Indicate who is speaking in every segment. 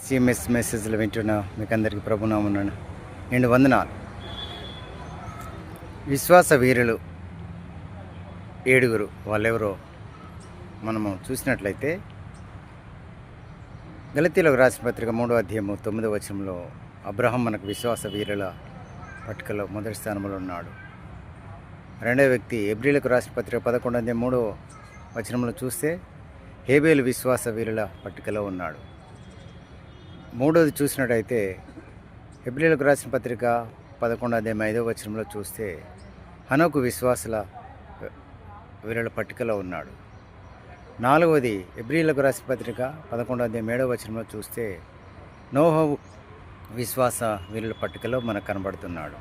Speaker 1: CMS మెసేజ్లు వింటున్న మీకు అందరికీ ప్రభునామమున నిండు వందనాలు. విశ్వాస వీరులు 7 వాళ్ళెవరో మనము చూసినట్లయితే గలతీయులకు రాసిన పత్రిక 3వ అధ్యాయము 9వ వచనంలో అబ్రహాం మనకు విశ్వాస వీరుల పట్టికలో మొదటి స్థానంలో ఉన్నాడు. రెండవ వ్యక్తి హెబ్రీయులకు రాసిన పత్రిక 11వ అధ్యాయం 3వ వచనంలో చూస్తే హేబేలు విశ్వాస వీరుల పట్టికలో ఉన్నాడు. మూడవది చూసినట్టయితే హెబ్రీయులకు రాసిన పత్రిక 11వ అధ్యాయం 5వ వచనంలో చూస్తే హనోకు విశ్వాసుల వీరుల పట్టికలో ఉన్నాడు. నాలుగవది హెబ్రీయులకు రాసిన పత్రిక 11వ అధ్యాయం 7వ వచనంలో చూస్తే నోహు విశ్వాస వీరుల పట్టికలో మనకు కనబడుతున్నాడు.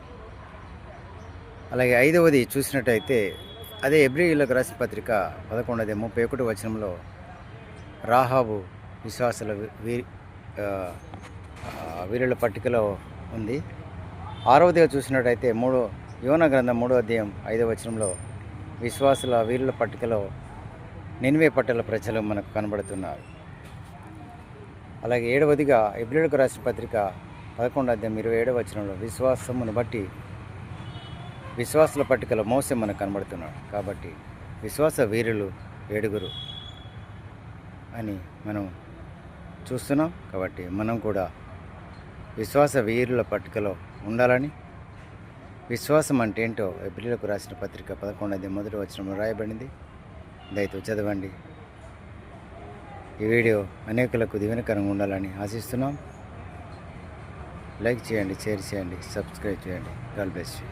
Speaker 1: అలాగే ఐదవది చూసినట్టయితే అదే హెబ్రీయులకు రాసిన పత్రిక 11వ అధ్యాయం 31వ వచనంలో రాహాబు విశ్వాసుల వీరుల పట్టికలో ఉంది. ఆరవదిగా చూసినట్టయితే యోనా గ్రంథం 3వ అధ్యాయం 5వ వచనంలో విశ్వాసుల వీరుల పట్టికలో నినివే పట్టణ ప్రజలు మనకు కనబడుతున్నారు. అలాగే ఏడవదిగా హెబ్రీయులకు రాసిన పత్రిక 11వ అధ్యాయం 27వ వచనంలో విశ్వాసమును బట్టి విశ్వాసుల పట్టికలో మోసే మనకు కనబడుతున్నాడు. కాబట్టి విశ్వాస వీరులు 7 అని మనం చూస్తున్నాం. కాబట్టి మనం కూడా విశ్వాస వీరుల పట్టికలో ఉండాలని, విశ్వాసం అంటే ఏంటో హెబ్రీయులకు రాసిన పత్రిక 11వ అధ్యాయం 1వ వచనంలో రాయబడింది. దయతో చదవండి. ఈ వీడియో అనేకులకు దీవెనకరంగా ఉండాలని ఆశిస్తున్నాం. లైక్ చేయండి, షేర్ చేయండి, సబ్స్క్రైబ్ చేయండి. God bless you.